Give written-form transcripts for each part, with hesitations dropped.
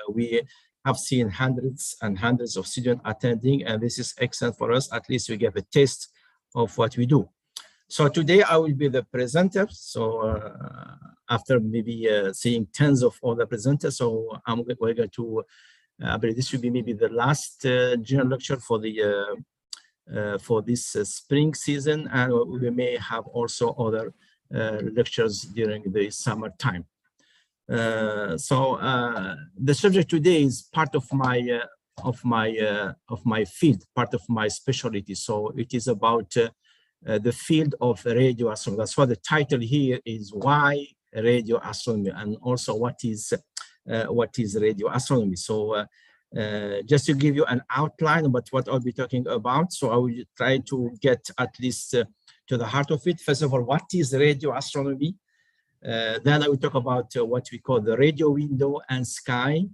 we have seen hundreds and hundreds of students attending, and this is excellent for us. At least we get a taste of what we do. So today I will be the presenter. So after maybe seeing tens of other presenters, so we're going to, I believe this will be maybe the last general lecture for the for this spring season, and we may have also other lectures during the summertime. So the subject today is part of my field, part of my specialty. So it is about the field of radio astronomy. That's why the title here is Why Radio Astronomy, and also what is radio astronomy. So just to give you an outline about what I'll be talking about. So I will try to get at least to the heart of it. First of all, what is radio astronomy? Then I will talk about what we call the radio window and sky.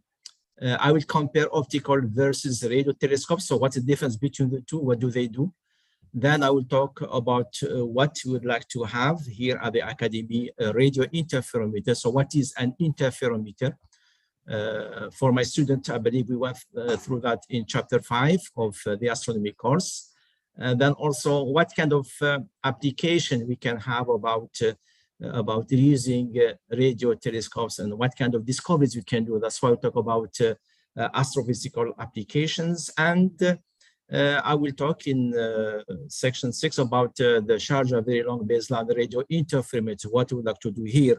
I will compare optical versus radio telescopes. So what's the difference between the two? What do they do? Then I will talk about what we would like to have here at the Academy, radio interferometer. So what is an interferometer? For my student, I believe we went through that in chapter 5 of the astronomy course. And then also what kind of application we can have about using radio telescopes and what kind of discoveries we can do. That's why we talk about astrophysical applications. And I will talk in section 6 about the Sharjah very long baseline radio interferometer, what we would like to do here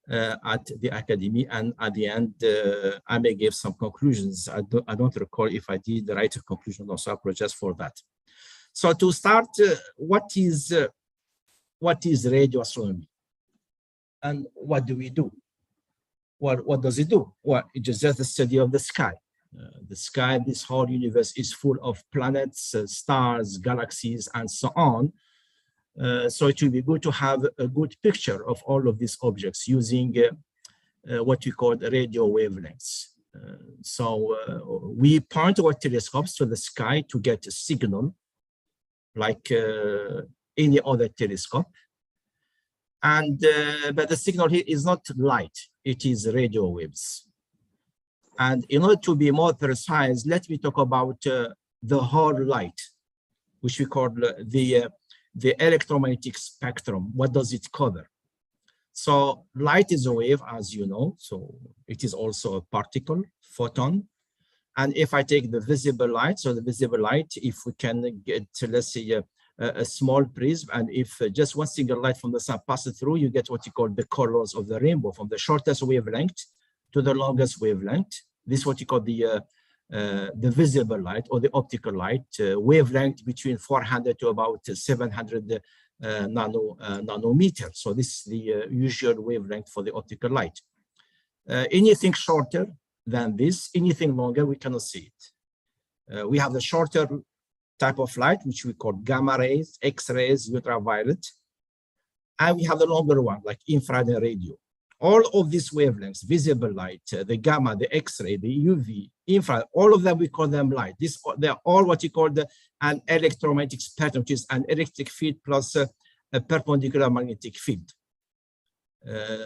at the Academy. And at the end, I may give some conclusions. I don't recall if I did the right conclusion, also I apologize for that. So to start, what is radio astronomy? And what do we do? What does it do? Well, it is just the study of the sky. The sky, this whole universe is full of planets, stars, galaxies, and so on. So it will be good to have a good picture of all of these objects using what we call radio wavelengths. So we point our telescopes to the sky to get a signal like any other telescope. And but the signal here is not light, it is radio waves. And in order to be more precise, let me talk about the whole light, which we call the electromagnetic spectrum. What does it cover? So light is a wave, as you know, so it is also a particle, photon. And if I take the visible light, so the visible light, if we can get, let's say, a small prism, and if just one single light from the sun passes through, you get what you call the colors of the rainbow, from the shortest wavelength to the longest wavelength. This is what you call the visible light or the optical light, wavelength between 400 to about 700 nanometers. So this is the usual wavelength for the optical light. Anything shorter than this, anything longer, we cannot see it. We have the shorter type of light, which we call gamma rays, X-rays, ultraviolet, and we have the longer one, like infrared and radio. All of these wavelengths, visible light, the gamma, the X-ray, the UV, infrared, all of them, we call them light. They're all what you call an electromagnetic spectrum, which is an electric field plus a perpendicular magnetic field.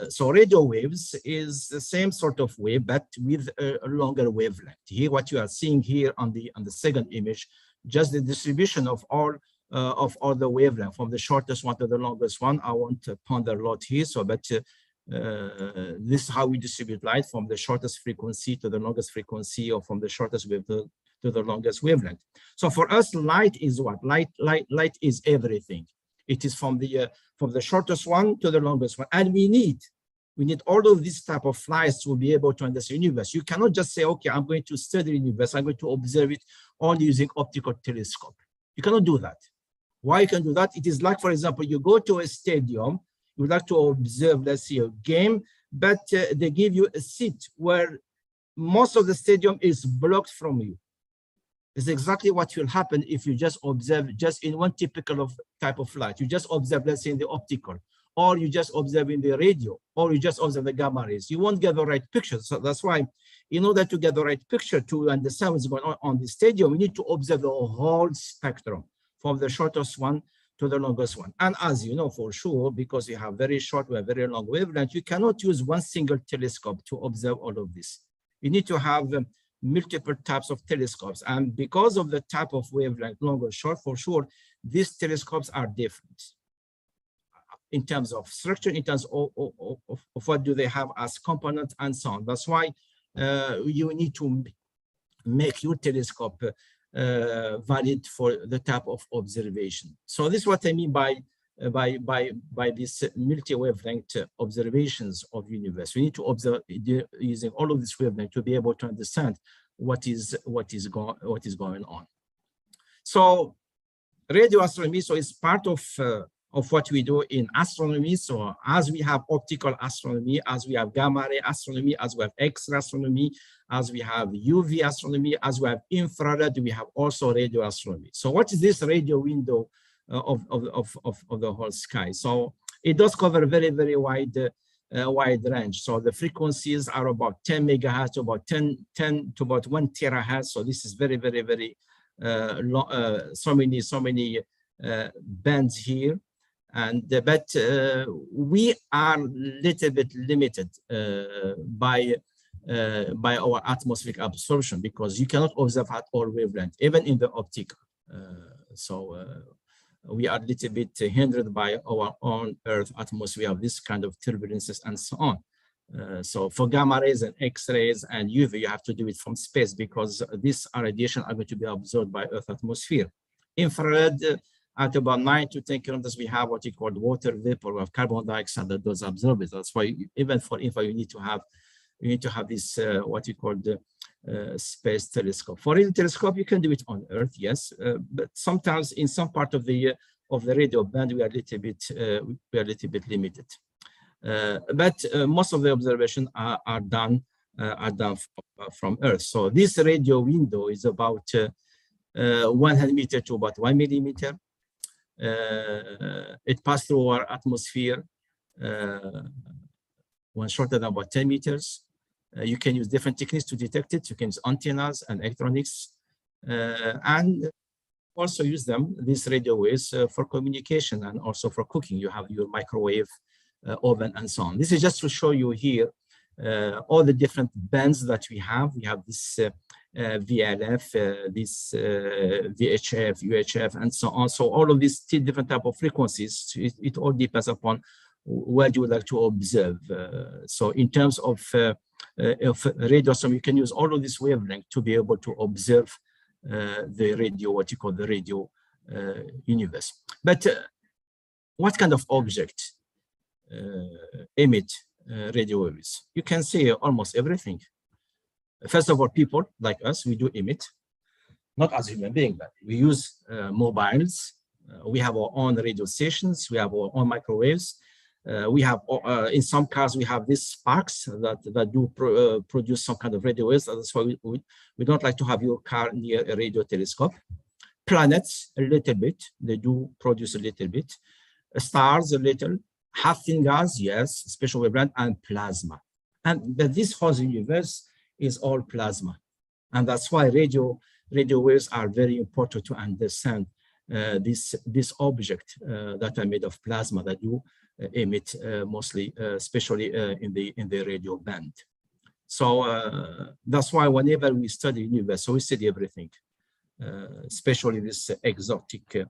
So radio waves is the same sort of wave, but with a longer wavelength. Here, what you are seeing here on the second image, just the distribution of all the wavelength, from the shortest one to the longest one. I won't ponder a lot here, so but this is how we distribute light, from the shortest frequency to the longest frequency, or from the shortest wave to the longest wavelength. So for us, light is what? Light is everything. It is from the shortest one to the longest one, and we need all of these type of lights to be able to understand the universe. You cannot just say, okay, I'm going to study the universe, I'm going to observe it only using optical telescope. You cannot do that. Why you can do that? It is like, for example, you go to a stadium, you would like to observe, let's say, a game, but they give you a seat where most of the stadium is blocked from you. It's exactly what will happen if you just observe just in one typical type of light. You just observe, let's say, in the optical, or you just observe in the radio, or you just observe the gamma rays. You won't get the right picture. So that's why, in order to get the right picture to understand what's going on the stadium, we need to observe the whole spectrum, from the shortest one to the longest one. And as you know for sure, because you have very short or very long wavelength, you cannot use one single telescope to observe all of this. You need to have multiple types of telescopes. And because of the type of wavelength, long or short, for sure, these telescopes are different in terms of structure, in terms of what do they have as components and so on. That's why you need to make your telescope valid for the type of observation. So this is what I mean by this multi-wavelength observations of universe. We need to observe using all of this wavelength to be able to understand what is going on. So radio astronomy, so it's part of what we do in astronomy. So as we have optical astronomy, as we have gamma ray astronomy, as we have X-ray astronomy, as we have UV astronomy, as we have infrared, we have also radio astronomy. So what is this radio window of the whole sky? So it does cover a very, very wide range. So the frequencies are about 10 megahertz to about 10 to about 1 terahertz. So this is very, very, very so many bands here. And but we are a little bit limited by our atmospheric absorption, because you cannot observe at all wavelength, even in the optical. We are a little bit hindered by our own Earth atmosphere. We have this kind of turbulences and so on. So for gamma rays and X-rays and UV, you have to do it from space, because these radiation are going to be absorbed by Earth atmosphere. Infrared, at about 9 to 10 kilometers, we have what you call water vapor. We have carbon dioxide that does absorb it. That's why even for infra, you need to have this what you call the space telescope. For radio telescope, you can do it on Earth, yes, but sometimes in some part of the radio band, we are a little bit limited. But most of the observations are done from Earth. So this radio window is about 100 meters to about 1 millimeter. It passes through our atmosphere, one shorter than about 10 meters. You can use different techniques to detect it. You can use antennas and electronics, and also use these radio waves, for communication and also for cooking. You have your microwave oven and so on. This is just to show you here all the different bands that we have. We have this VLF, this VHF, UHF, and so on. So all of these different type of frequencies, it all depends upon where you would like to observe. So in terms of radio, so you can use all of this wavelength to be able to observe the radio, what you call the radio universe. But what kind of object emit radio waves? You can see almost everything. First of all, people like us, we do emit, not as human beings, but we use mobiles. We have our own radio stations. We have our own microwaves. We have, in some cars, we have these sparks that do produce some kind of radio waves. That's why we don't like to have your car near a radio telescope. Planets, a little bit. They do produce a little bit. Stars, a little. Half-thin gas, yes, special wavelength, and plasma. But this whole universe is all plasma. And that's why radio waves are very important to understand this object that are made of plasma that do emit mostly, especially in the radio band. So that's why whenever we study universe, so we study everything, especially this exotic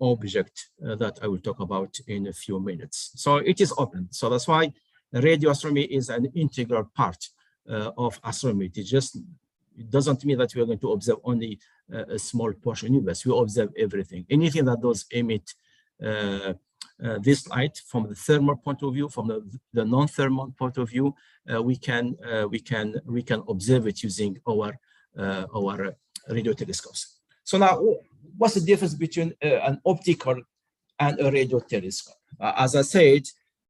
object that I will talk about in a few minutes. So it is open. So that's why radio astronomy is an integral part of astronomy. It doesn't mean that we are going to observe only a small portion of the universe. We observe everything. Anything that does emit this light from the thermal point of view, from the non-thermal point of view, we can observe it using our radio telescopes. So now, what's the difference between an optical and a radio telescope? As I said,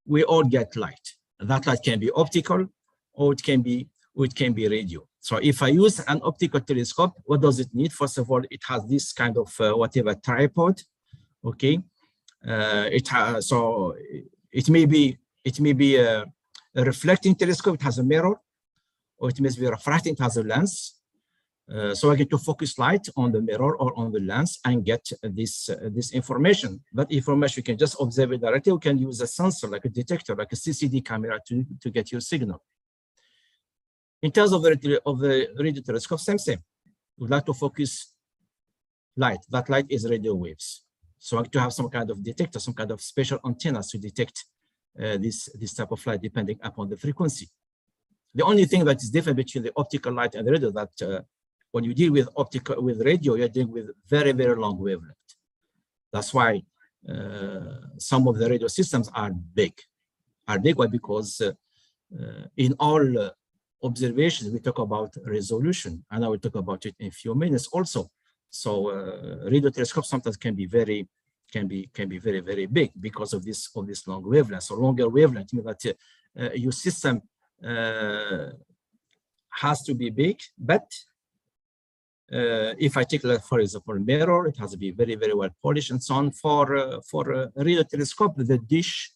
we all get light. That light can be optical, or it can be radio. So if I use an optical telescope, what does it need? First of all, it has this kind of whatever tripod. Okay, so it may be a reflecting telescope. It has a mirror, or it may be refracting. It has a lens. So I get to focus light on the mirror or on the lens and get this information. That information you can just observe it directly. You can use a sensor like a detector, like a CCD camera to get your signal. In terms of the radio telescope, same. We'd like to focus light. That light is radio waves. So I like to have some kind of detector, some kind of special antennas to detect this type of light depending upon the frequency. The only thing that is different between the optical light and the radio that when you deal with radio, you're dealing with very, very long wavelength. That's why some of the radio systems are big. Why? Because in all observations, we talk about resolution, and I will talk about it in a few minutes also. So radio telescopes sometimes can be very, very big because of this long wavelength. So longer wavelength means that your system has to be big, but if I take, for example, mirror, it has to be very, very well polished and so on. For a radio telescope, the dish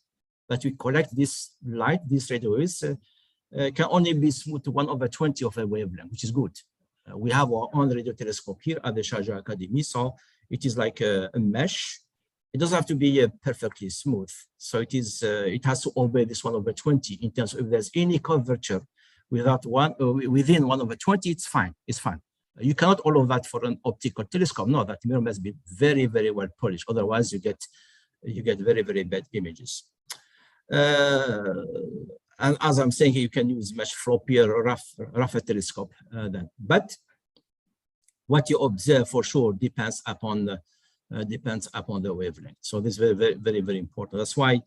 that we collect this light, these radio waves, can only be smooth to 1/20 of a wavelength, which is good. We have our own radio telescope here at the Sharjah Academy, so it is like a mesh. It doesn't have to be perfectly smooth. So it has to obey this 1/20 in terms of if there's any curvature within 1/20, it's fine. You cannot all of that for an optical telescope. No, that mirror must be very, very well polished. Otherwise, you get very, very bad images. And as I'm saying, you can use much floppier, rougher telescope then. But what you observe for sure depends upon the wavelength. So this is very, very, very, very important. That's why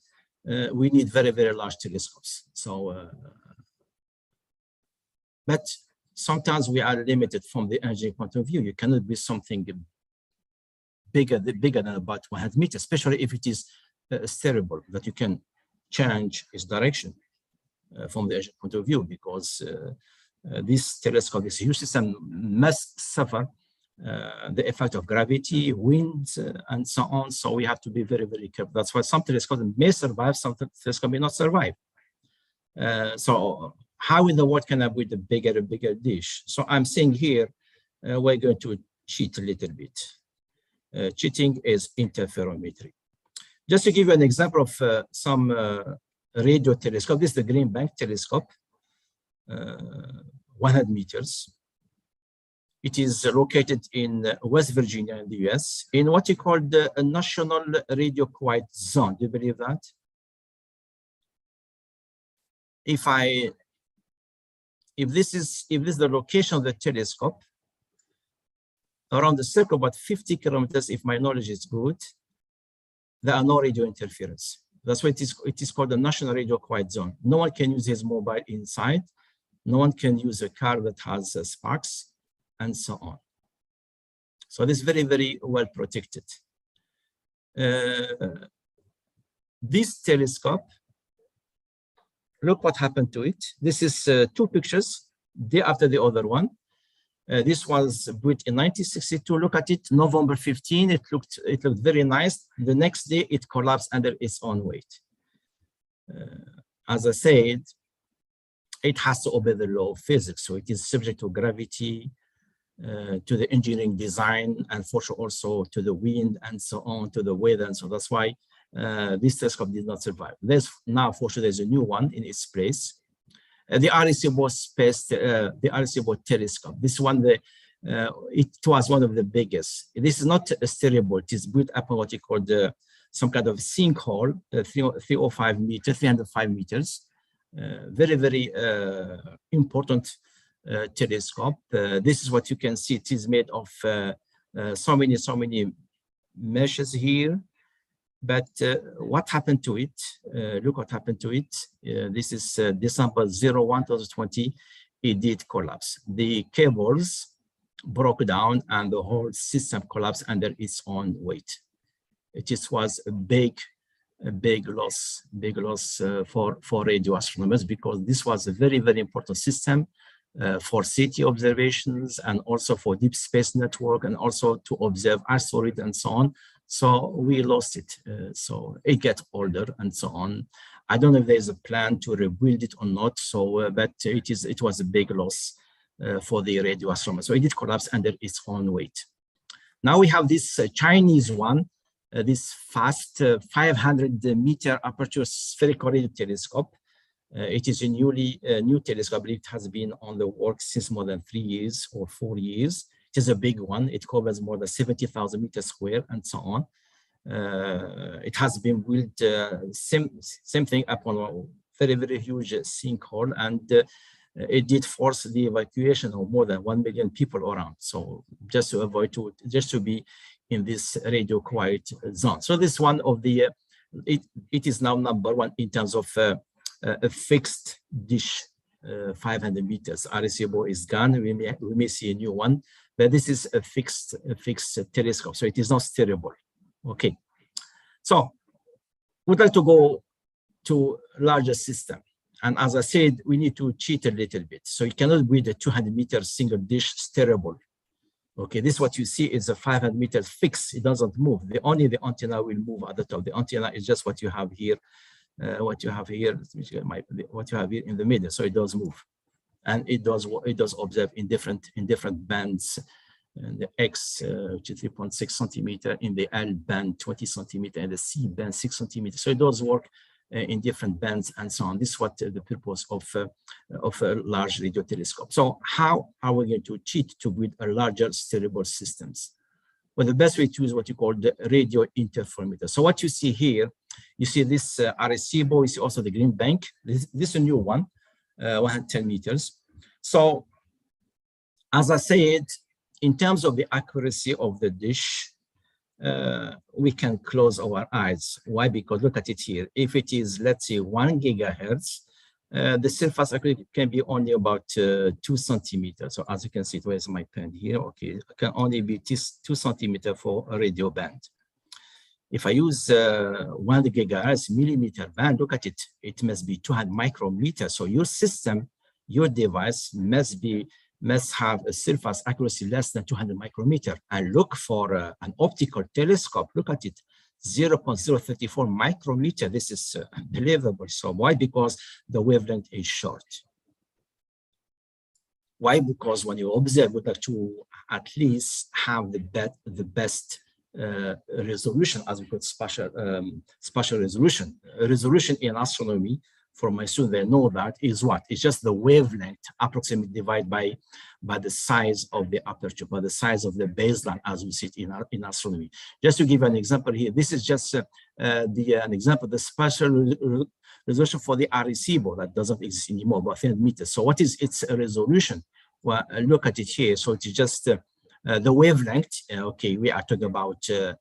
we need very, very large telescopes. So, but sometimes we are limited from the engineering point of view. You cannot be something bigger than about 100 meters, especially if it is steerable, that you can change its direction from the engineering point of view, because this telescope, this huge system, must suffer the effect of gravity, wind, and so on. So we have to be very, very careful. That's why some telescopes may survive, some telescopes may not survive. So how in the world can I build a bigger dish? So I'm saying here, we're going to cheat a little bit. Cheating is interferometry. Just to give you an example of some radio telescope, this is the Green Bank telescope, 100 meters. It is located in West Virginia in the US, in what you call the National Radio Quiet Zone. Do you believe that? If this is the location of the telescope, around the circle about 50 kilometers, if my knowledge is good, there are no radio interference. That's why it is called the National Radio Quiet Zone. No one can use his mobile inside. No one can use a car that has sparks, and so on. So this is very, very well protected. This telescope, look what happened to it. This is two pictures, day after the other one. This was built in 1962. Look at it, November 15. It looked very nice. The next day, it collapsed under its own weight. As I said, it has to obey the law of physics. So it is subject to gravity, to the engineering design, and for sure also to the wind and so on, to the weather. And so that's why this telescope did not survive. Now, for sure, there's a new one in its place. The Arecibo telescope. This one, it was one of the biggest. This is not a steerable. It is built upon what you call some kind of sinkhole, 305 meters, 305 meters. Very, very important telescope. This is what you can see. It is made of so many meshes here. But what happened to it? Look what happened to it. This is December 01, 2020. It did collapse. The cables broke down and the whole system collapsed under its own weight. It just was a big loss for radio astronomers, because this was a very, very important system for city observations and also for deep space network, and also to observe asteroids and so on. So we lost it. So it gets older and so on. I don't know if there's a plan to rebuild it or not. So, but it was a big loss for the radio astronomer. So it did collapse under its own weight. Now we have this Chinese one, this fast 500-meter aperture spherical radio telescope. It is a new telescope. It has been on the work since more than 3 years or 4 years. It is a big one. It covers more than 70,000 meters square and so on. It has been built same thing upon a very, very huge sinkhole, and it did force the evacuation of more than 1 million people around. So just to avoid just to be in this radio quiet zone. So this one of the, it is now #1 in terms of a fixed dish, 500 meters. Arecibo is gone. We may see a new one, but this is a fixed telescope. So it is not steerable. Okay. So we'd like to go to larger system. And as I said, we need to cheat a little bit. So you cannot build a 200-meter single dish steerable. Okay, this what you see is a 500 meters fixed. It doesn't move. Only the antenna will move at the top. The antenna is just what you have here, what you have here in the middle. So it does move, and it does observe in different bands. And the X, which is 3.6 centimeter, in the L band 20 centimeter, and the C band 6 centimeters. So it does work in different bands and so on. This is what the purpose of a large radio telescope. So how are we going to cheat to build a larger steerable systems? Well, the best way to use what you call the radio interferometer. So what you see here, you see this Arecibo, you see also the Green Bank. This is a new one, 110 meters. So as I said, in terms of the accuracy of the dish, we can close our eyes. Why? Because look at it here. If it is, let's say, 1 gigahertz, the surface accuracy can be only about 2 centimeters. So as you can see, where's my pen here? Okay, it can only be 2 centimeters for a radio band. If I use 1 gigahertz millimeter band, look at it. It must be 200 micrometers. So your system, your device must have a surface accuracy less than 200 micrometer. And look for an optical telescope. Look at it, 0.034 micrometer. This is unbelievable. So why? Because the wavelength is short. Why? Because when you observe, you have to at least have the best resolution, as we call spatial resolution. Resolution in astronomy, for my students, they know that is what? It's just the wavelength approximately divided by the size of the aperture, by the size of the baseline, as we see it in astronomy. Just to give an example here, this is just an example of the spatial resolution for the Arecibo that doesn't exist anymore, about 300 meters. So what is its resolution? Well, look at it here. So it's just the wavelength. Okay, we are talking about 5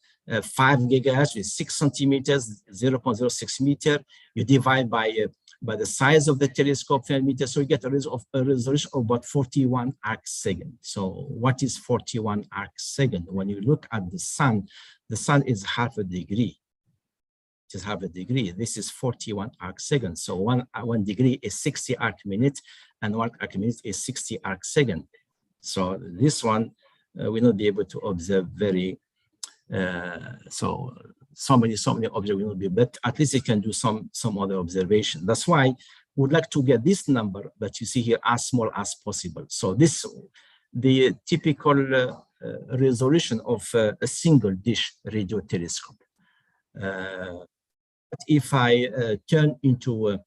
gigahertz with 6 centimeters, 0.06 meter. You divide by the size of the telescope, 10 meters, so you get a resolution of about 41 arc-second. So what is 41 arc-second? When you look at the sun is half a degree. It is half a degree. This is 41 arc-second. So one degree is 60 arc-minute, and 1 arc-minute is 60 arc-second. So this one will not be able to observe very so many objects will not be, but at least it can do some other observation. That's why we would like to get this number that you see here as small as possible. So this, the typical resolution of a single dish radio telescope. But if I turn into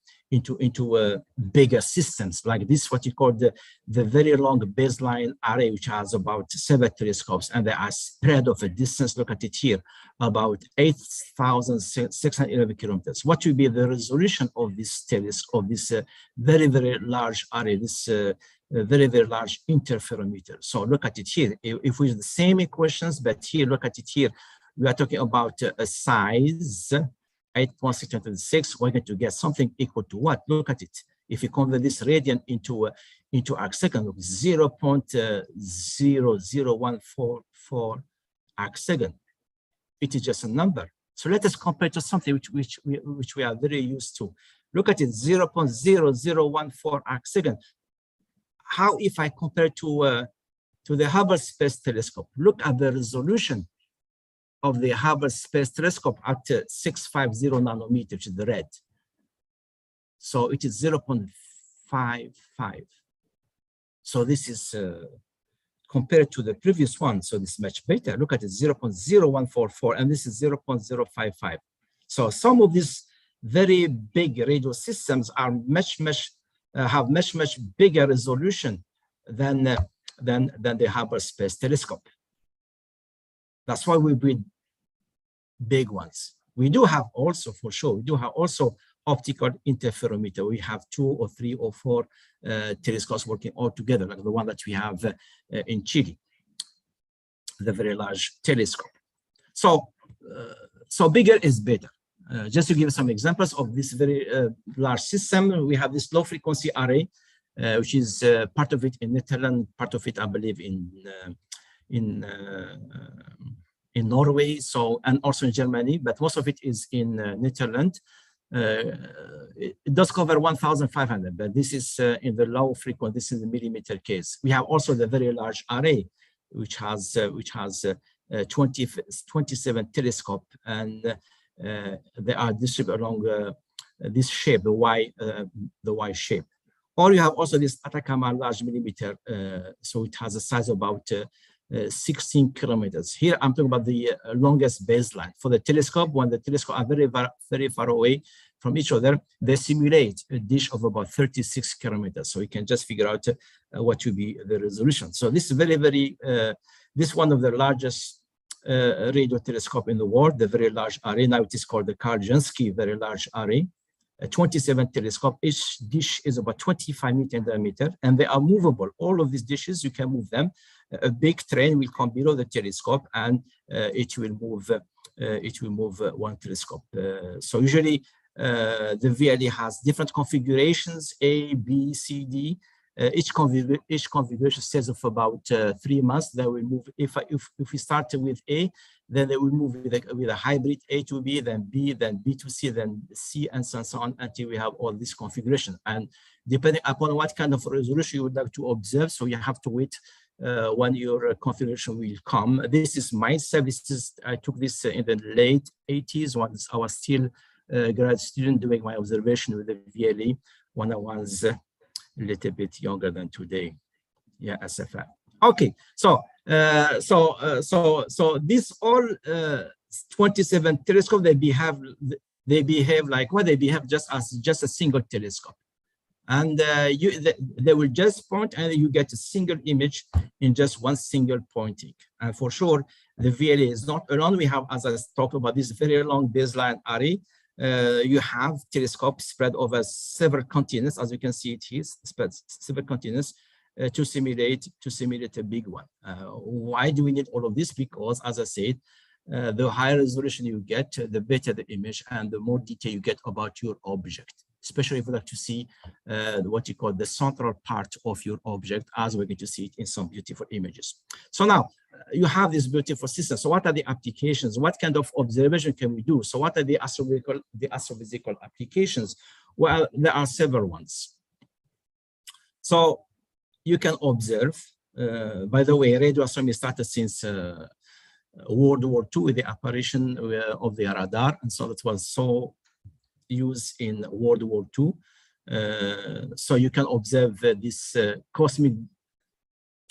bigger systems like this, what you call the very long baseline array, which has about 7 telescopes, and they are spread of a distance, look at it here, about 8,611 kilometers. What will be the resolution of this telescope, this very, very large array, this very, very large interferometer? So look at it here. If we use the same equations, but here, look at it here, we are talking about a size 8.626, we're going to get something equal to what? Look at it. If you convert this radian into arc-second, 0.00144 arc-second. It is just a number. So let us compare to something which we are very used to. Look at it, 0.0014 arc-second. How if I compare to the Hubble Space Telescope? Look at the resolution of the Hubble Space Telescope at 650 nanometer, which is the red. So it is 0.55. So this is compared to the previous one, so this is much better. Look at it, 0.0144, and this is 0.055. So some of these very big radio systems are have much bigger resolution than the Hubble Space Telescope. That's why we build big ones. We do have also, for sure, we do have also optical interferometer. We have 2 or 3 or 4 telescopes working all together, like the one that we have in Chile, the very large telescope. So bigger is better. Just to give some examples of this very large system, we have this low frequency array, which is part of it in Netherlands, part of it, I believe, in Norway, and also in Germany, but most of it is in Netherlands. It does cover 1,500, but this is in the low frequency. This is the millimeter case. We have also the very large array, which has 27 telescope, and they are distributed along this shape, the Y shape. Or you have also this Atacama large millimeter, so it has a size of about 16 kilometers. Here I'm talking about the longest baseline. For the telescope, when the telescope are very far away from each other, they simulate a dish of about 36 kilometers. So you can just figure out what will be the resolution. So this is this one of the largest radio telescope in the world, the very large array. Now it is called the Karl Jansky Very Large Array. 27 telescope. Each dish is about 25 meters in diameter, and they are movable. All of these dishes, you can move them. A big train will come below the telescope, and it will move one telescope. So usually the VLE has different configurations: A, B, C, D. Each configuration stays of about 3 months. They will move. If we start with A, then they will move with a hybrid A to B, then B, then B to C, then C, and so on until we have all this configuration. And depending upon what kind of resolution you would like to observe, so you have to wait when your configuration will come. This is myself. I took this in the late 80s when I was still a grad student doing my observation with the VLE when I was a little bit younger than today. Yeah, SFR. Okay, so these all 27 telescopes, they behave like what? They behave just as a single telescope, and they will just point, and you get a single image in just one single pointing. And for sure, the VLE is not alone. We have, as I talked about, this very long baseline array. You have telescopes spread over several continents, as you can see it here, spread several continents to simulate a big one. Why do we need all of this? Because, as I said, the higher resolution you get, the better the image and the more detail you get about your object, especially if you like to see what you call the central part of your object, as we're going to see it in some beautiful images. So now you have this beautiful system. So what are the applications? What kind of observation can we do? So what are the astrophysical applications? Well, there are several ones. So you can observe, by the way, radio astronomy started since World War II with the apparition of the radar. And so it was so used in World War II. So you can observe this cosmic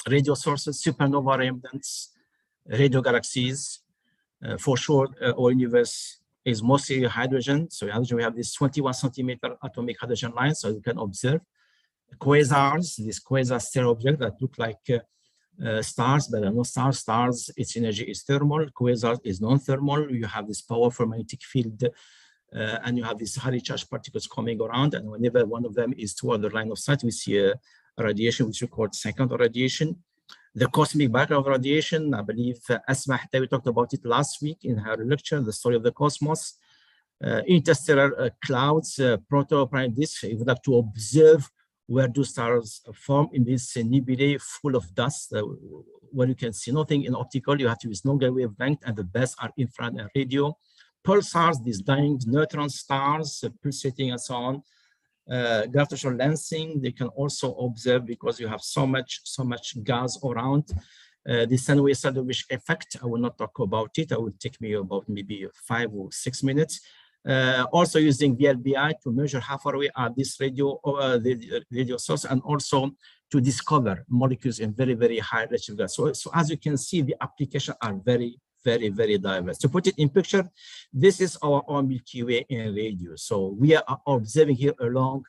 radio sources, supernova remnants, radio galaxies. For sure, our universe is mostly hydrogen. So hydrogen, we have this 21 centimeter atomic hydrogen line, so you can observe quasars, this quasar object that look like stars, but are not stars. Stars, its energy is thermal. Quasar is non-thermal. You have this powerful magnetic field, and you have these highly charged particles coming around. And whenever one of them is toward the line of sight, we see a radiation which we call second radiation. The cosmic background radiation, I believe Asma, we talked about it last week in her lecture, The Story of the Cosmos. Interstellar clouds, proto-prime disk. If you would like to observe where do stars form in this nebulae full of dust, where you can see nothing in optical, you have to use longer wavelength, and the best are infrared and radio. Pulsars, these dying neutron stars, pulsating and so on. Gravitational lensing, they can also observe because you have so much gas around. The Sandwich effect, I will not talk about it. It will take me about maybe 5 or 6 minutes. Also using VLBI to measure how far away are this radio source, and also to discover molecules in very, very high redshift gas. So as you can see, the applications are very, very, very diverse. To put it in picture, this is our own Milky Way in radio. So we are observing here along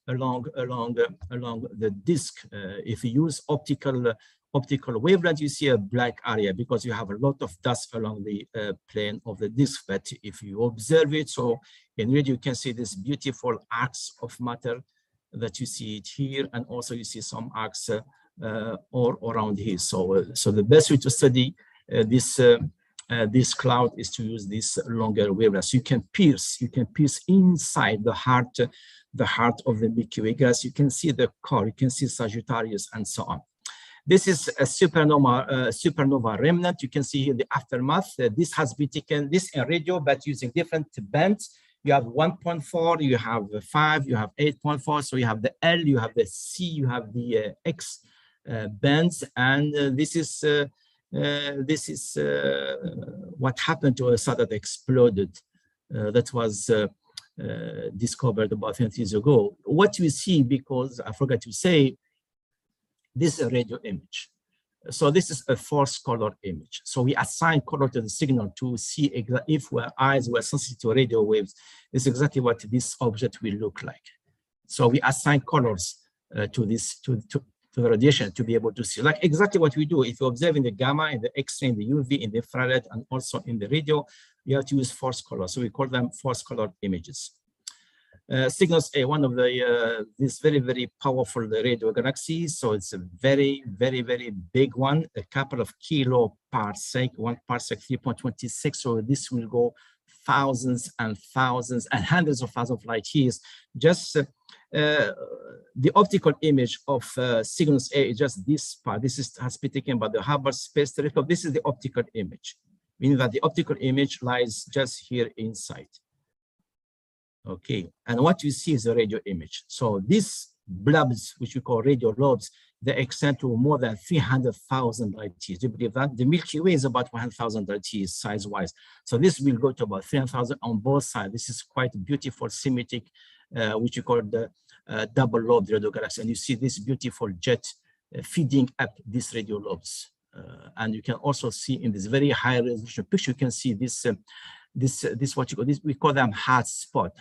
the disk. If you use optical wavelength, you see a black area because you have a lot of dust along the plane of the disk. But if you observe it, so in radio, you can see this beautiful arcs of matter that you see it here, and also you see some arcs all around here. So the best way to study this cloud is to use this longer wavelength. You can pierce inside the heart of the Milky Way gas. You can see the core, you can see Sagittarius, and so on. This is a supernova remnant. You can see here the aftermath. This has been taken, this in radio, but using different bands. You have 1.4, you have 5, you have 8.4. So you have the L, you have the C, you have the X bands, and this is what happened to a star that exploded. That was discovered about 20 years ago. What you see, because I forgot to say, this is a radio image. So this is a false color image. So we assign color to the signal to see if our eyes were sensitive to radio waves. This is exactly what this object will look like. So we assign colors to the radiation to be able to see, like exactly what we do. If you observe in the gamma, in the X-ray, in the UV, in the infrared, and also in the radio, you have to use false colors. So we call them false colored images. Cygnus A, one of the this very, very powerful radio galaxies. So it's a very, very, very big one, a couple of kilo parsec, 1 parsec 3.26. So this will go thousands and thousands and hundreds of thousands of light years. Just the optical image of Cygnus A is just this part. This has been taken by the Hubble Space Telescope. This is the optical image, meaning that the optical image lies just here inside. Okay, and what you see is a radio image. So these blobs, which we call radio lobes, they extend to more than 300,000 light years. Do you believe that? The Milky Way is about 100,000 light years size-wise. So this will go to about 300,000 on both sides. This is quite beautiful, symmetric, which we call the double lobe radio galaxy. And you see this beautiful jet feeding up these radio lobes. And you can also see in this very high resolution picture, you can see this this what you call this, we call them hot spot,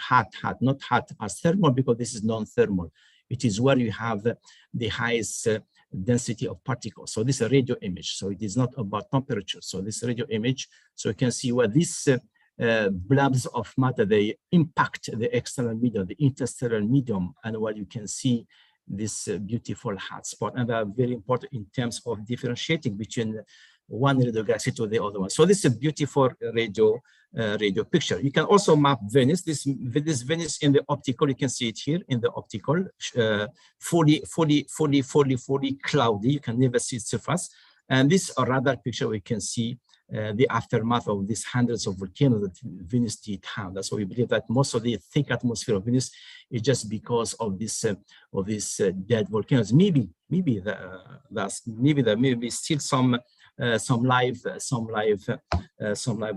not hot as thermal, because this is non-thermal. It is where you have the highest density of particles. So this is a radio image. So it is not about temperature. So this radio image, so you can see where these blobs of matter, they impact the external medium, the interstellar medium, and where you can see this beautiful hot spot. And they are very important in terms of differentiating between one radio galaxy to the other one. So this is a beautiful radio picture. You can also map Venus. This Venus in the optical, you can see it here in the optical, fully cloudy. You can never see its surface. And this radar picture, we can see the aftermath of these hundreds of volcanoes that Venus did have. That's why we believe that most of the thick atmosphere of Venus is just because of this dead volcanoes. Maybe there may be still some live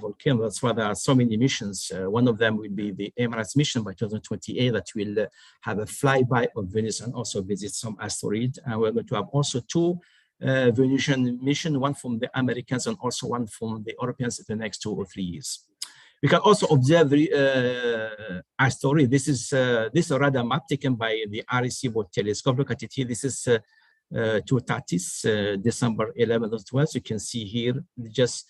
volcanoes. That's why there are so many missions. One of them will be the Emirates mission by 2028 that will have a flyby of Venus and also visit some asteroid. And we're going to have also two Venusian mission, one from the Americans and also one from the Europeans in the next 2 or 3 years. We can also observe the asteroid. This is a radar map taken by the Arecibo telescope. Look at it here. This is Tutatis, December 11th or 12th. You can see here just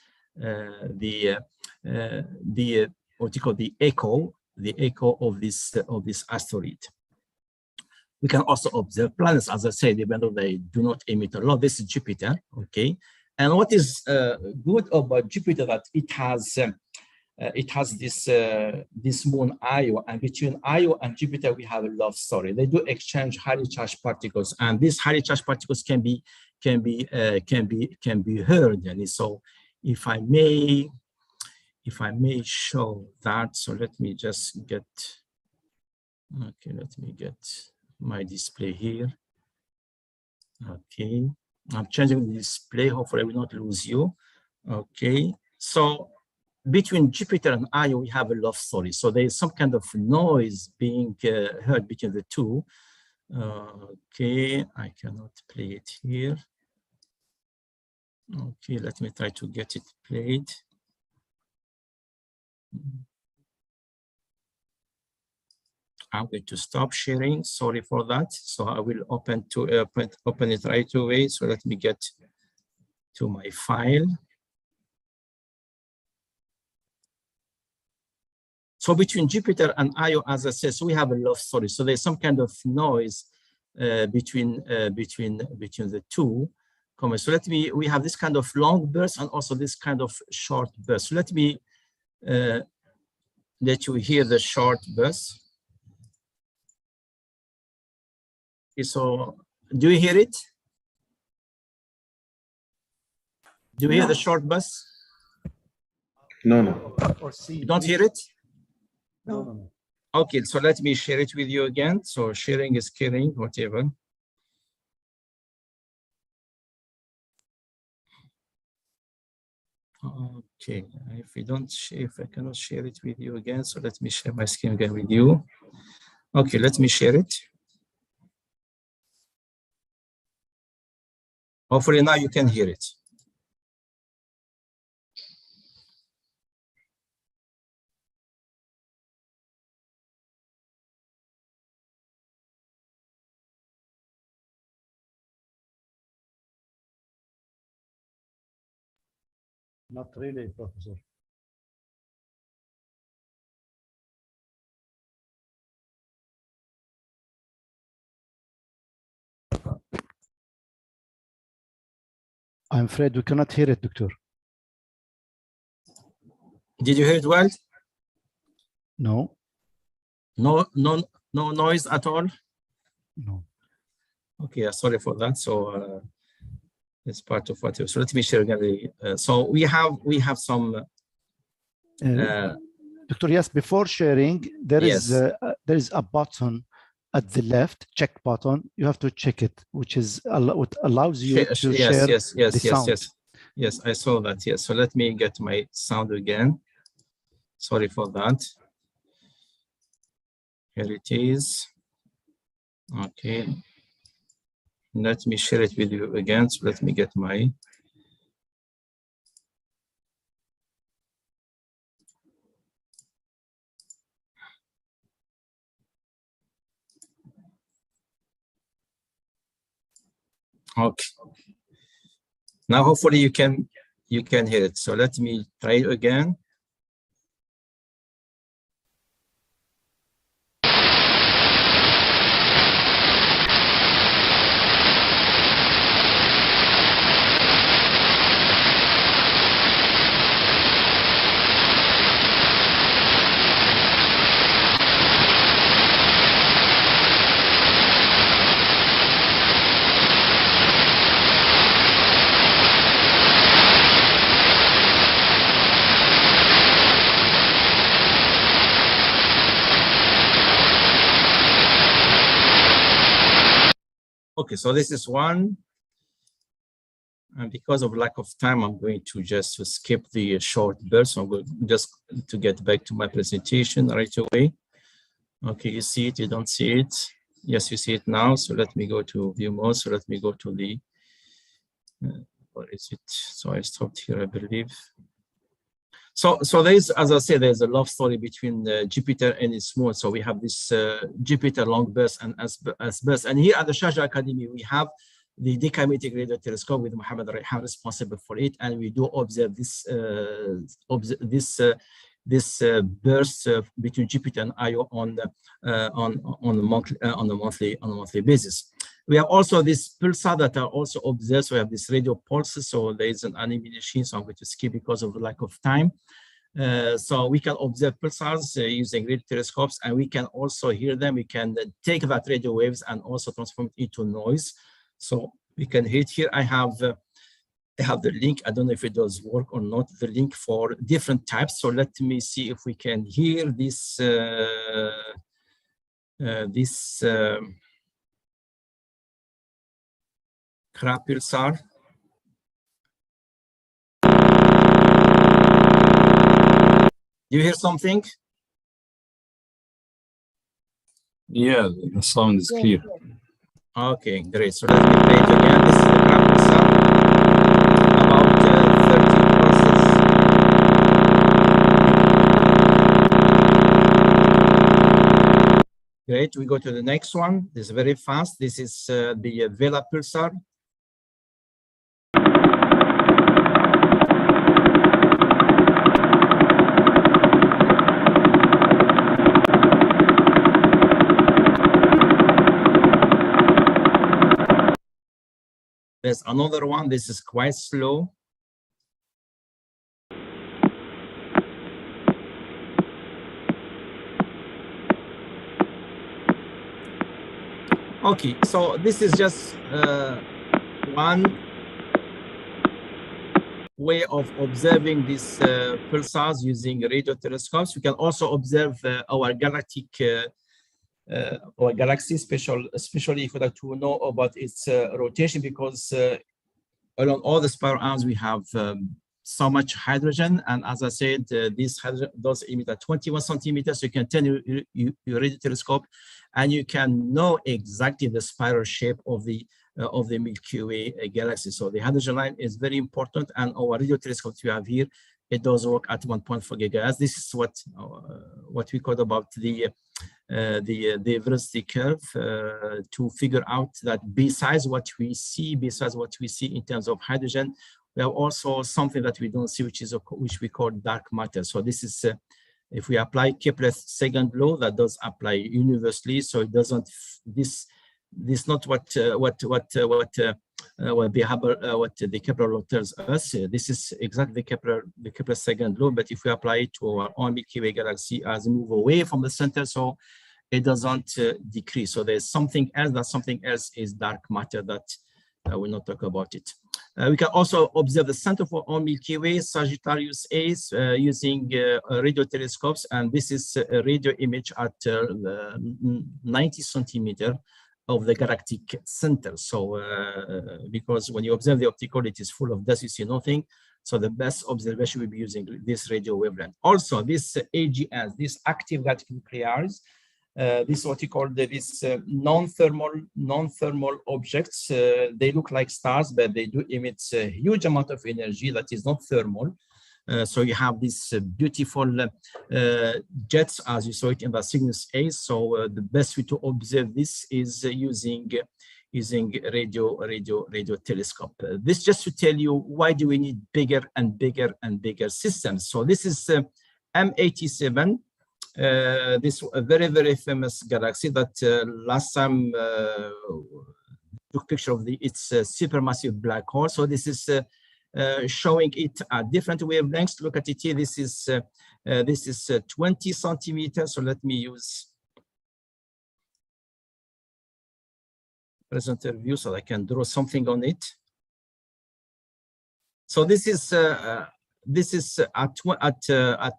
what you call the echo of this asteroid. We can also observe planets, as I said, even though they do not emit a lot. This is Jupiter, okay. And what is good about Jupiter that it has this moon Io, and between Io and Jupiter we have a love story. They do exchange highly charged particles, and these highly charged particles can be heard. And so, if I may show that, so let me just get. Okay, let me get my display here. Okay, I'm changing the display. Hopefully I will not lose you. Okay, so between Jupiter and Io, we have a love story. So there is some kind of noise being heard between the two. Okay, I cannot play it here. Okay, let me try to get it played. I'm going to stop sharing. Sorry for that. So I will open it right away. So let me get to my file. So between Jupiter and Io, as I said, so we have a love story. So there's some kind of noise between the two. So we have this kind of long burst and also this kind of short burst. So let me let you hear the short burst. Okay, so do you hear it? Do you hear the short burst? No. You don't hear it? No. Okay, so let me share it with you again. So sharing is caring, whatever. Okay, if I cannot share it with you again, so let me share my screen again with you. Okay, let me share it. Hopefully now you can hear it. Not really, Professor. I'm afraid we cannot hear it, Doctor. Did you hear it well? No. No noise at all? No. Okay, sorry for that. So it's part of what. So let me share again. So we have some. Doctor, yes. Before sharing, there is a button at the left, check button. You have to check it, which is what allows you to share the sound. Yes, I saw that. Yes. So let me get my sound again. Sorry for that. Here it is. Okay. Let me share it with you again. So let me get my. Okay. Now hopefully you can hear it. So let me try it again. Okay, so this is one, and because of lack of time, I'm going to just skip the short burst. So I'm going just to get back to my presentation right away. Okay, you see it, you don't see it. Yes, you see it now. So let me go to view mode. So let me go to the, what is it? So I stopped here, I believe. So there's, as I said, there's a love story between Jupiter and its moon. So we have this Jupiter long burst and S burst. And here at the Sharjah Academy, we have the dekinetic radio telescope with Mohammed Rayhan responsible for it, and we do observe this burst between Jupiter and Io on a monthly basis. We have also this pulsar that are also observed. So we have this radio pulses. So there is an animation, so I'm going to skip because of the lack of time. So we can observe pulsars using radio telescopes, and we can also hear them. We can take that radio waves and also transform it into noise. So we can hear it here. I have the link. I don't know if it does work or not. The link for different types. So let me see if we can hear this crab pulsar. Do you hear something? Yeah, the sound is clear. Okay, great. So let me play it again. This is the crab pulsar. About 13 pulses. Great. We go to the next one. This is very fast. This is the Vela pulsar. There's another one. This is quite slow. Okay, so this is just one way of observing these pulsars using radio telescopes. We can also observe our galactic or galaxy, especially if we like to know about its rotation, because along all the spiral arms we have so much hydrogen, and as I said, this hydrogen does emit at 21 centimeters. So you can turn your radio telescope, and you can know exactly the spiral shape of the Milky Way galaxy. So the hydrogen line is very important, and our radio telescope we have here, it does work at 1.4 gigahertz. This is what we call about the diversity curve to figure out that besides what we see in terms of hydrogen, we have also something that we don't see, which we call dark matter. So this is if we apply Kepler's second law, that does apply universally. So it doesn't this not what the Kepler law tells us. This is exactly the Kepler second law, but if we apply it to our own Milky Way galaxy as we move away from the center, so it doesn't decrease. So there's something else. That something else is dark matter that I will not talk about it. We can also observe the center for our Milky Way, Sagittarius A, using radio telescopes, and this is a radio image at 90 centimeter of the galactic center. So because when you observe the optical, it is full of dust, you see nothing. So the best observation will be using this radio wavelength. Also, this AGS, these active galactic nuclei, this is what you call these non-thermal objects. They look like stars, but they do emit a huge amount of energy that is not thermal. So you have these beautiful jets, as you saw it in the Cygnus A. So the best way to observe this is using radio telescope. This just to tell you why do we need bigger and bigger systems. So this is M87. This a very famous galaxy that last time took picture of its supermassive black hole. So this is showing it at different wavelengths. Look at it here. This is 20 centimeters. So let me use presenter view so I can draw something on it. So this is at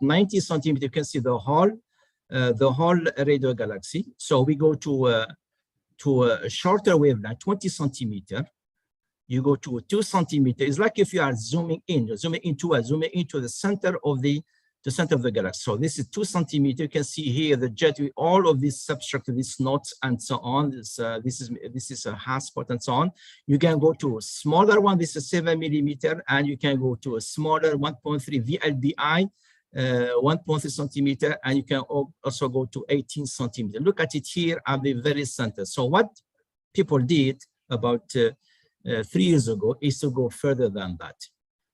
90 centimeters. You can see the whole radio galaxy. So we go to a shorter wavelength, 20 centimeters. You go to 2 centimeters. It's like if you are zooming into the center of the galaxy. So this is 2 centimeters. You can see here the jet with all of these substructure, these knots and so on. This is a hot spot and so on. You can go to a smaller one. This is 7 millimeter, and you can go to a smaller 1.3 VLBI, 1.3 centimeter, and you can also go to 18 centimeter. Look at it here at the very center. So what people did about 3 years ago is to go further than that.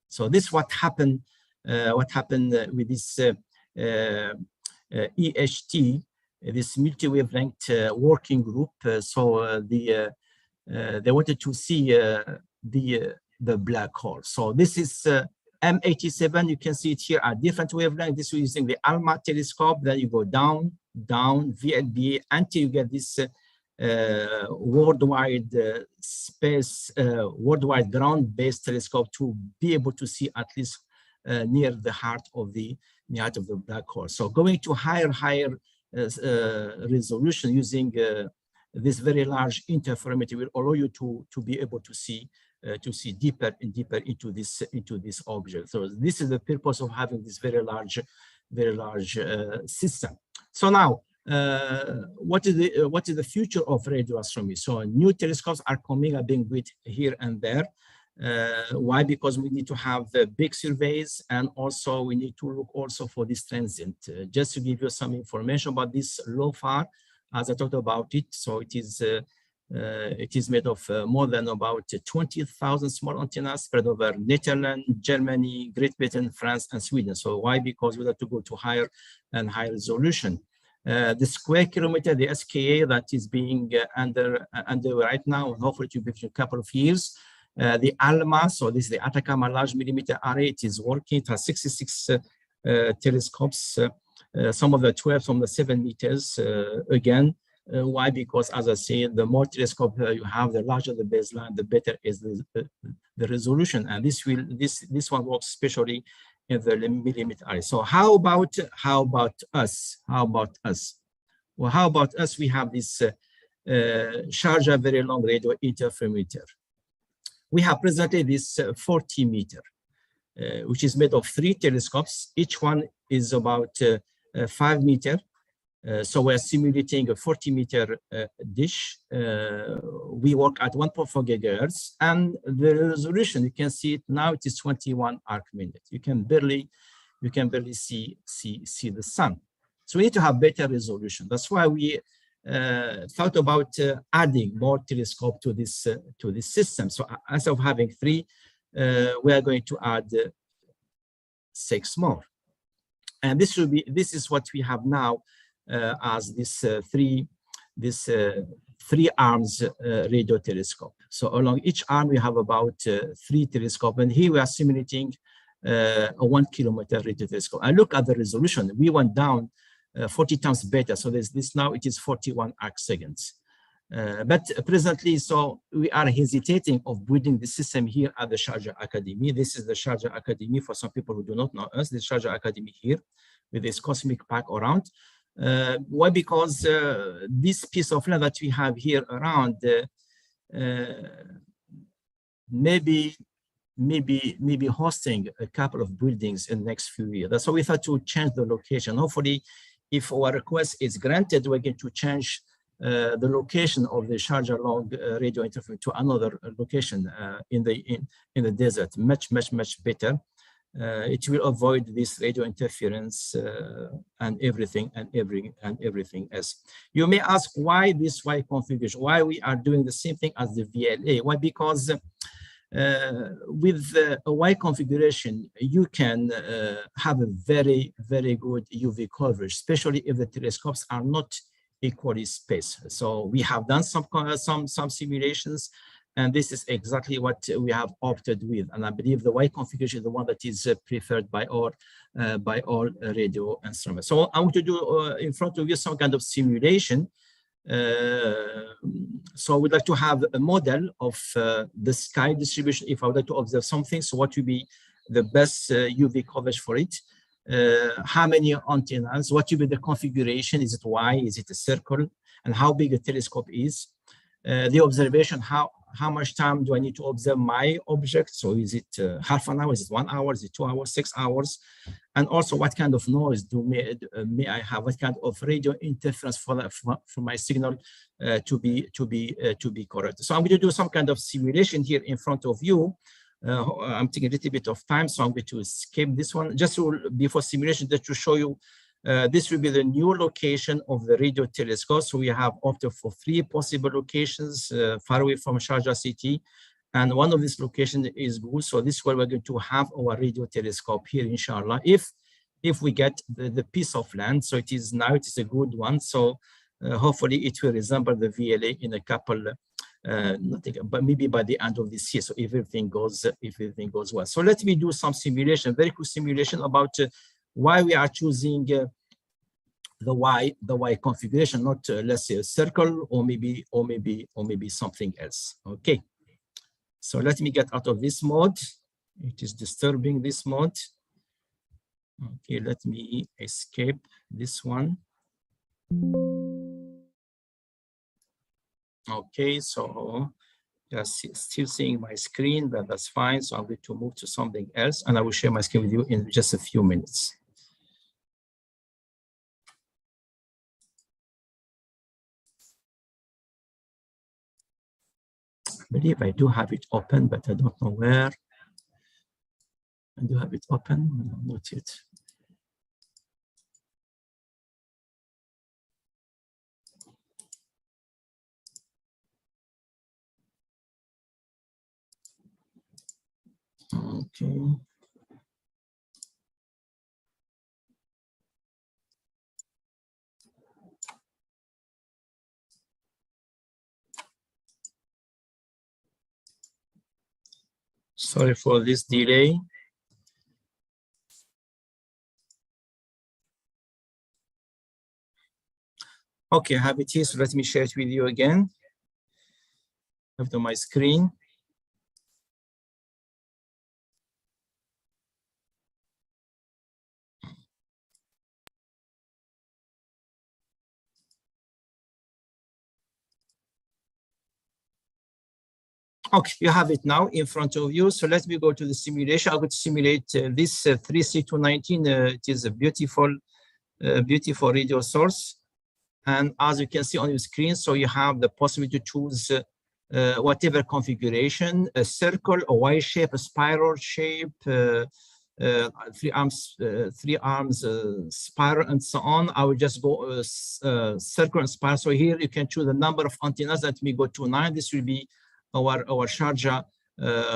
So this is what happened. With this EHT, this multi-wavelength working group. So they wanted to see the black hole. So this is M87. You can see it here at different wavelengths. This is using the ALMA telescope. Then you go down, VLBA, until you get this worldwide worldwide ground-based telescope to be able to see at least near the heart of the black hole. So going to higher resolution using this very large interferometer will allow you to be able to see deeper and deeper into this object. So this is the purpose of having this very large system. So now, what is the future of radio astronomy? So new telescopes are coming, are being built here and there. Why? Because we need to have big surveys, and also we need to look also for this transient. Just to give you some information about this LOFAR, as I talked about it. So it is made of more than about 20,000 small antennas spread over Netherlands, Germany, Great Britain, France, and Sweden. So why? Because we have to go to higher and higher resolution. The square kilometer, the SKA, that is being under right now, and hopefully to be in a couple of years. The ALMA, so this is the Atacama Large Millimeter Array. It is working. It has 66 telescopes. Some of the 12 from the 7 meters. Again, why? Because, as I said, the more telescope you have, the larger the baseline, the better is the resolution. And this one works especially in the millimeter array. So how about us? How about us? Well, how about us? We have this Sharjah Very Long Radio Interferometer. We have presented this 40 meter, which is made of 3 telescopes. Each one is about 5 meter. So we're simulating a 40 meter dish. We work at 1.4 gigahertz, and the resolution, you can see it now, it is 21 arc minute. You can barely see the sun. So we need to have better resolution. That's why we thought about adding more telescope to this system. So instead of having 3, we are going to add 6 more. And this is what we have now as this 3 arms radio telescope. So along each arm we have about 3 telescopes, and here we are simulating a 1 kilometer radio telescope. And look at the resolution. We went down 40 times better. So this now it is 41 arc seconds. But presently, so we are hesitating of building the system here at the Sharjah Academy. This is the Sharjah Academy for some people who do not know us. The Sharjah Academy here with this cosmic park around. Why? Because this piece of land that we have here around maybe hosting a couple of buildings in the next few years. That's why we thought to change the location. Hopefully, if our request is granted, we're going to change the location of the Sharjah Long Radio Interferometer to another location in the desert. Much better. It will avoid this radio interference and everything else. You may ask why this Y configuration, why we are doing the same thing as the VLA. Why? Because with a Y configuration, you can have a very good UV coverage, especially if the telescopes are not equally spaced. So we have done some simulations, and this is exactly what we have opted with. And I believe the Y configuration is the one that is preferred by all radio instruments. So I want to do in front of you some kind of simulation. So we'd like to have a model of the sky distribution. If I would like to observe something, so what would be the best UV coverage for it? How many antennas? What would be the configuration? Is it Y? Is it a circle? And how big a telescope is? The observation, how much time do I need to observe my object? So is it half an hour? Is it 1 hour? Is it 2 hours? 6 hours? And also, what kind of noise may I have? What kind of radio interference for my signal to be correct? So I'm going to do some kind of simulation here in front of you. I'm taking a little bit of time, so I'm going to skip this one. Just before simulation, just to show you. This will be the new location of the radio telescope. So we have opted for 3 possible locations far away from Sharjah city. And one of these locations is good. So this is where we're going to have our radio telescope here, inshallah, if we get the piece of land. So it is a good one. So hopefully it will resemble the VLA in a couple, but maybe by the end of this year. So if everything goes well. So let me do some simulation, very quick simulation about why we are choosing the Y configuration, not let's say a circle or maybe something else. Okay, so let me get out of this mode. It is disturbing this mode. Okay, let me escape this one. Okay, so just still seeing my screen, but that's fine. So I'm going to move to something else, and I will share my screen with you in just a few minutes. I believe I do have it open, but I don't know where. I do have it open, no, not yet. Okay. Sorry for this delay. Okay, I have it here, so let me share it with you again. Up to my screen. Okay, you have it now in front of you. So let me go to the simulation. I'm going to simulate this 3C219. It is a beautiful radio source. And as you can see on your screen, so you have the possibility to choose whatever configuration, a circle, a Y shape, a spiral shape, three arms, spiral, and so on. I will just go circle and spiral. So here you can choose the number of antennas. Let me go to 9. This will be our Sharjah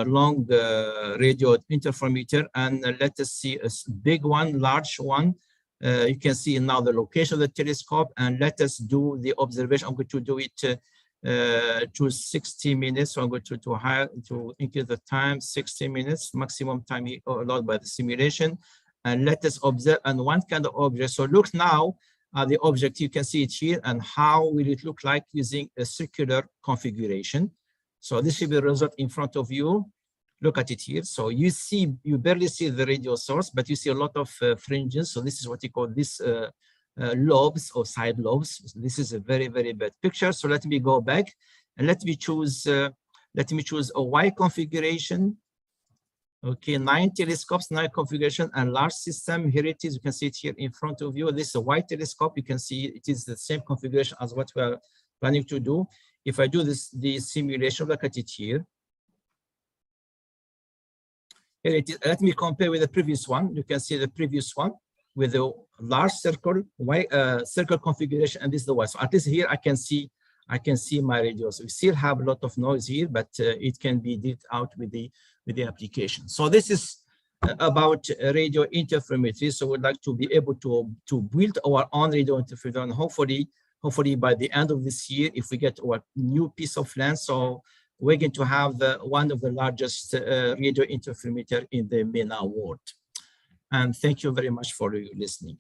long radio interferometer, and let us see a big one, large one. You can see now the location of the telescope, and let us do the observation. I'm going to do it to 60 minutes. So I'm going to increase the time, 60 minutes, maximum time allowed by the simulation. And let us observe and one kind of object. So look now at the object, you can see it here, and how will it look like using a circular configuration. So this will be the result in front of you. Look at it here. So you barely see the radio source, but you see a lot of fringes. So this is what you call this lobes or side lobes. This is a very, very bad picture. So let me go back and let me choose a Y configuration. Okay, 9 telescopes, 9 configuration, and large system. Here it is. You can see it here in front of you. This is a Y telescope. You can see it is the same configuration as what we are planning to do. If I do the simulation, look at it here. Here it is. Let me compare with the previous one. You can see the previous one with the large circle, circle configuration, and this is the Y. So at least here I can see my radios. We still have a lot of noise here, but it can be did out with the application. So this is about radio interferometry. So we'd like to be able to build our own radio interferometer, and hopefully by the end of this year, if we get our new piece of land, so we're going to have one of the largest radio interferometer in the MENA world. And thank you very much for listening.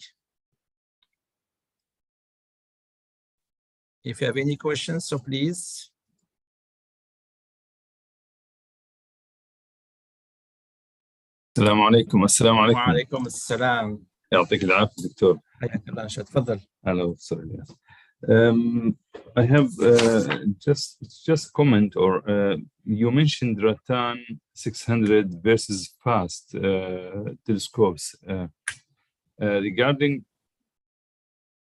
If you have any questions, so please. السلام عليكم. السلام عليكم. وعليكم السلام. يعطيك العافية دكتور. حياك الله. تفضل. Hello, sorry. I have just comment, or you mentioned Ratan 600 versus fast telescopes. Regarding,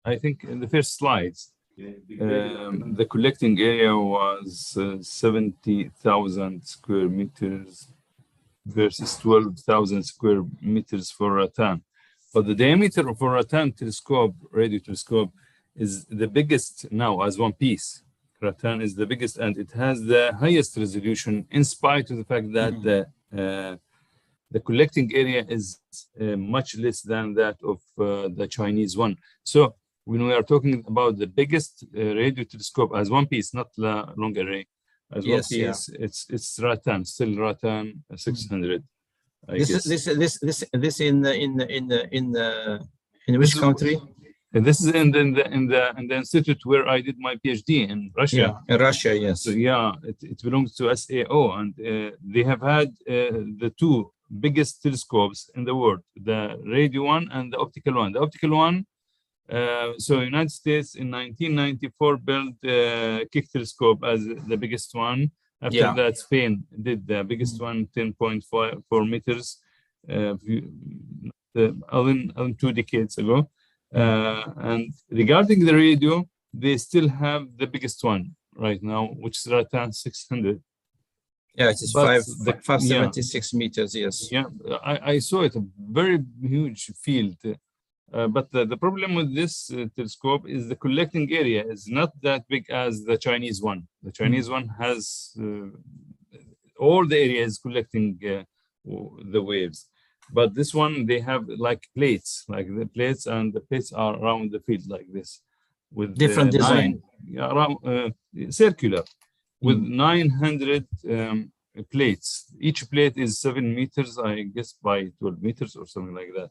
I think in the first slides, the collecting area was 70,000 square meters versus 12,000 square meters for Ratan. But the diameter of a Ratan telescope, radio telescope, is the biggest now as one piece. Ratan is the biggest, and it has the highest resolution, in spite of the fact that the collecting area is much less than that of the Chinese one. So when we are talking about the biggest radio telescope as one piece, not the long array, as one piece, it's Ratan, still Ratan 600. This in which country? And this is in the institute where I did my PhD in Russia. Yeah, in Russia, yes. So yeah, it belongs to SAO, and they have had the two biggest telescopes in the world, the radio one and the optical one. The optical one, so United States in 1994 built Keck telescope as the biggest one. After that, Spain did the biggest one, 10.4 meters, 2 decades ago. And regarding the radio, they still have the biggest one right now, which is Ratan 600. Yeah, it is 576 meters, yes. Yeah, I saw it, a very huge field. But the problem with this telescope is the collecting area is not that big as the Chinese one. The Chinese one has all the area is collecting the waves. But this one, they have like plates, like the plates, and the plates are around the field like this, with different design, around circular, with 900 plates. Each plate is 7 meters, I guess, by 12 meters or something like that.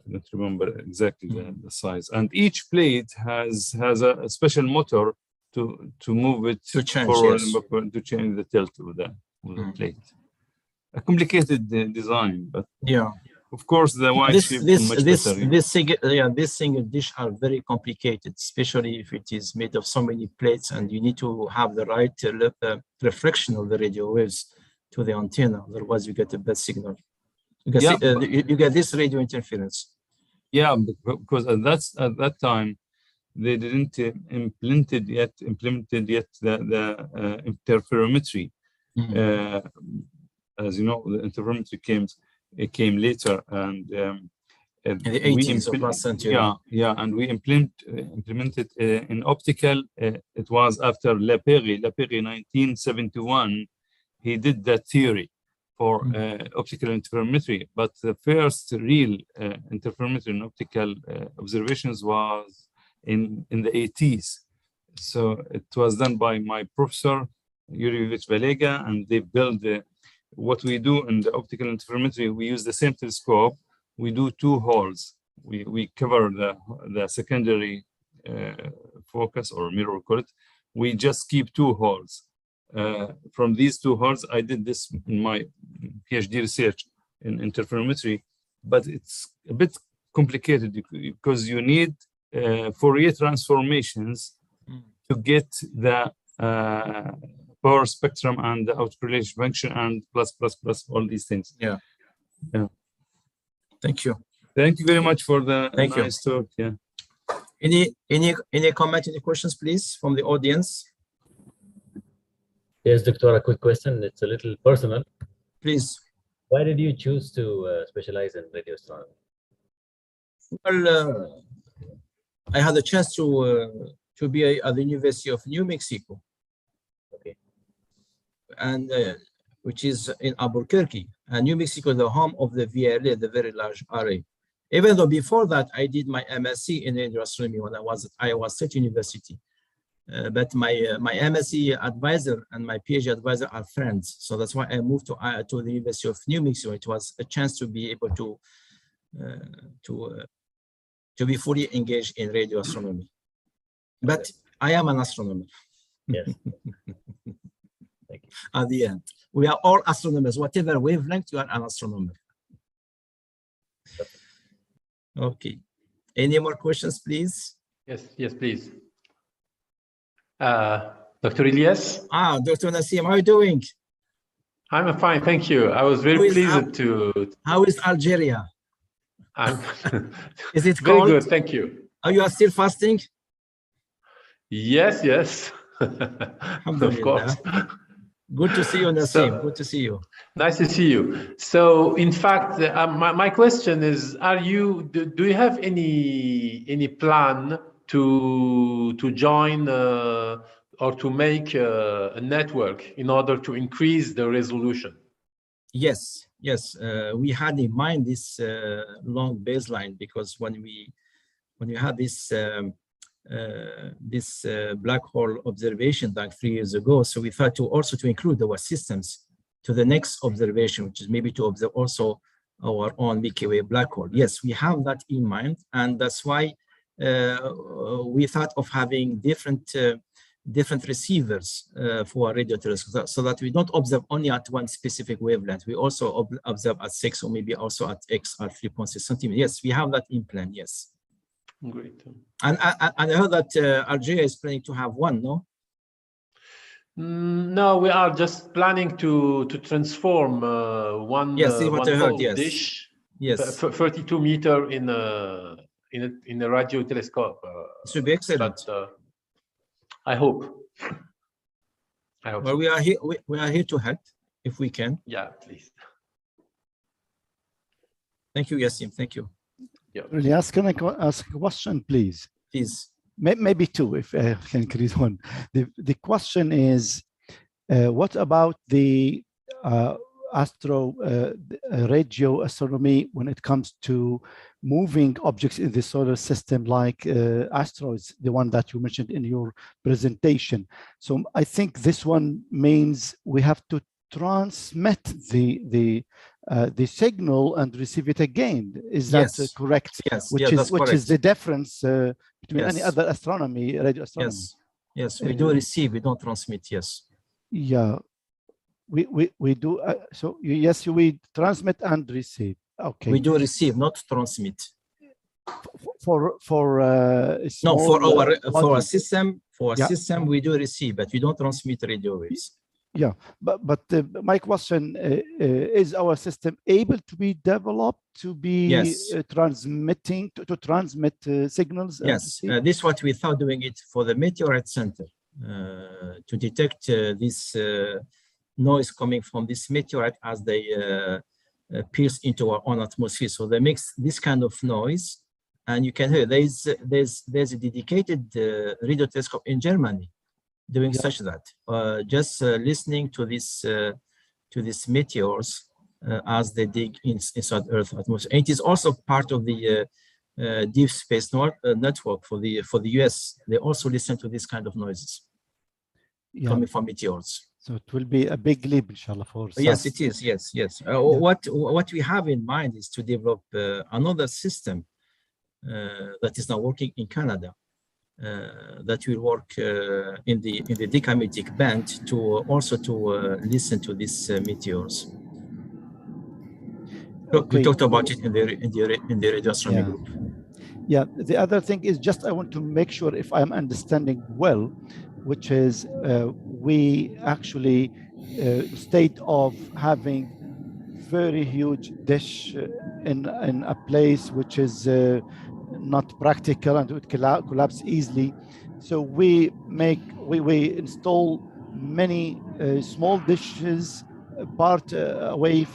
I don't remember exactly the size. And each plate has a special motor to move it forward, to change the tilt of the plate. A complicated design, but yeah, of course the wide shape is much better. This single dish are very complicated, especially if it is made of so many plates, and you need to have the right reflection of the radio waves to the antenna. Otherwise, you get a bad signal. You get this radio interference. Yeah, because at that time they didn't implemented yet the interferometry. As you know, the interferometry came later, and in the 80s of last century. And we implemented in optical. It was after Lapéry 1971. He did that theory for optical interferometry, but the first real interferometry in optical observations was in the 80s. So it was done by my professor Yurievich Valega, and they built what we do in the optical interferometry. We use the same telescope. We do 2 holes. We cover the secondary focus or mirror, we call it. We just keep 2 holes. From these 2 holes, I did this in my PhD research in interferometry, but it's a bit complicated because you need Fourier transformations to get the power spectrum and the autocorrelation function and plus all these things. Yeah. Thank you. Thank you very much for the nice talk. Yeah. Any comment, any questions, please, from the audience? Yes, Doctor, a quick question. It's a little personal. Please. Why did you choose to specialize in radio astronomy? Well, I had a chance to be at the University of New Mexico. Okay. And which is in Albuquerque, and New Mexico, the home of the VLA, the Very Large Array. Even though before that, I did my MSc in radio astronomy when I was at Iowa State University. But my MSc advisor and my PhD advisor are friends. So that's why I moved to the University of New Mexico. It was a chance to be able to be fully engaged in radio astronomy. But I am an astronomer. Yes. Thank you. At the end, we are all astronomers. Whatever wavelength, you are an astronomer. Okay. Any more questions, please? Yes, please. Dr. Ilyas? Dr. Nassim, how are you doing? I'm fine, thank you. I was very pleased to... How is Algeria? Is it very cold? Good, thank you. Are you still fasting? Yes. Of course. Good to see you, Nassim. Good to see you. Nice to see you. So, in fact, my question is: do you have any plan to join or to make a network in order to increase the resolution? Yes. We had in mind this long baseline, because when we had this black hole observation like 3 years ago, so we thought to include our systems to the next observation, which is maybe to observe also our own Milky Way black hole. Yes, we have that in mind, and that's why we thought of having different receivers for radio telescopes, so that we don't observe only at one specific wavelength. We also observe at 6 or maybe also at X at 3.6 centimeters. Yes, we have that in plan. Yes. Great. And I heard that Algeria is planning to have one, no? No, we are just planning to transform one dish, yes, 32 meter in a radio telescope. It should be excellent. But, I hope. Well, so. we are here to help if we can. Yeah, please. Thank you, Yassim. Thank you. Ilyas, can I ask a question, please? Please. Maybe 2, if I can increase 1. The question is, what about the radio astronomy when it comes to moving objects in the solar system, like asteroids, the one that you mentioned in your presentation. So I think this one means we have to transmit the signal and receive it again. Is that correct? Yes. Which is the difference between any other astronomy, radio astronomy. Yes. We do receive, we don't transmit. Yes. Yeah. We do. So yes, we transmit and receive. Okay. We do receive, not transmit. For our system. For a system, we do receive, but we don't transmit radio waves. Yeah, but my question is: our system able to be developed to be transmitting to transmit signals? Yes, this is what we thought doing it for the meteorite center to detect this noise coming from this meteorite as they pierce into our own atmosphere. So they make this kind of noise, and you can hear there's a dedicated radio telescope in Germany doing such that, just listening to these meteors as they dig inside Earth atmosphere. And it is also part of the deep space network for the US. They also listen to this kind of noises coming from meteors. So it will be a big leap, inshallah, for yes, it is. Yes. What we have in mind is to develop another system that is now working in Canada. That will work in the decametric band to listen to these meteors. We talked about it in the radio astronomy group. Yeah. The other thing is just I want to make sure if I'm understanding well, which is we actually instead of having very huge dish in a place which is not practical and it would collapse easily. So we install many small dishes apart away,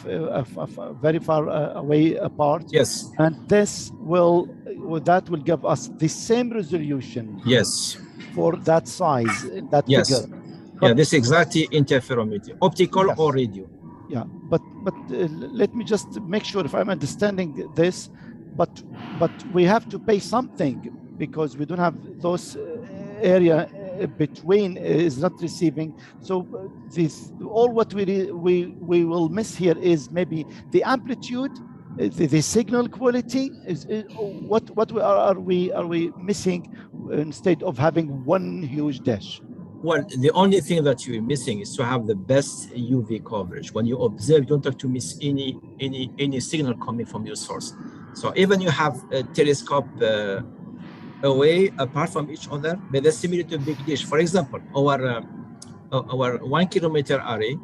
very far away apart. Yes. And that will give us the same resolution. Yes. For that size, that figure. But, this is exactly interferometer, optical or radio. Yeah, but let me just make sure if I'm understanding this. But we have to pay something because we don't have those area between is not receiving. So all what we will miss here is maybe the amplitude, the signal quality. What are we missing instead of having one huge dish? Well, the only thing that you're missing is to have the best UV coverage. When you observe, you don't have to miss any signal coming from your source. So even you have a telescope away, apart from each other, but they're similar to a big dish. For example, our 1 kilometer array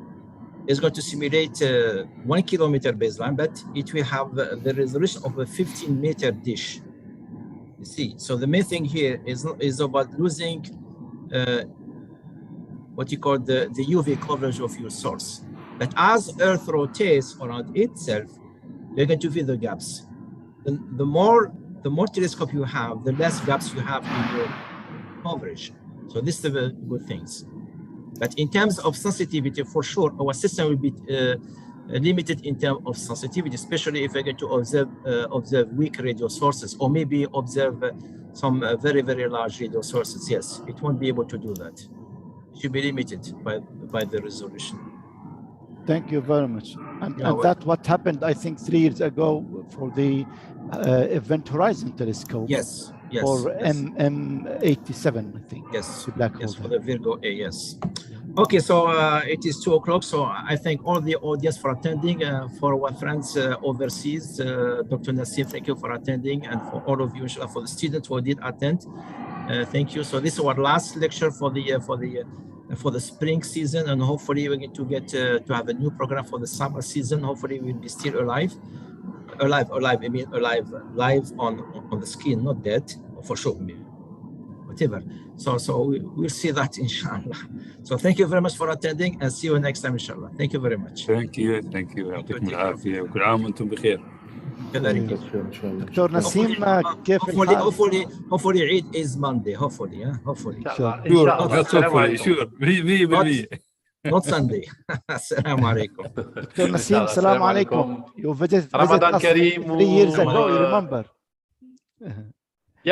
is going to simulate 1 kilometer baseline, but it will have the resolution of a 15-meter dish. You see, so the main thing here is about losing what you call the UV coverage of your source. But as Earth rotates around itself, you're going to fill the gaps. The more telescope you have, the less gaps you have in your coverage. So this is the good things. But in terms of sensitivity, for sure, our system will be limited in terms of sensitivity, especially if we're going to observe weak radio sources, or maybe observe some very, very large radio sources. Yes, it won't be able to do that. It should be limited by the resolution. Thank you very much. And that's what happened, I think, 3 years ago for the Event Horizon telescope. Yes. For M87, I think. Yes. The black hole. Yes, for the Virgo A. Yes. Okay, so it is 2 o'clock. So I thank all the audience for attending. For our friends overseas, Dr. Nassim, thank you for attending, and for all of you, for the students who did attend, thank you. So this is our last lecture for the spring season, and hopefully we're going to get to have a new program for the summer season. Hopefully we'll be still alive. I mean alive, live on the screen, not dead, for sure, whatever. So we'll see that, inshallah. So thank you very much for attending, and see you next time, inshallah. Thank you very much. Thank you. يعطيكم العافية وكل عام وانتم بخير. دكتور نسيم كيف hopefully Eid is Monday, hopefully. Sure. 100%. not Sunday. Assalamu alaikum. Dr. Nassim, salam alaikum. You visited Ramadan us Kareem. 3 years ago, you remember?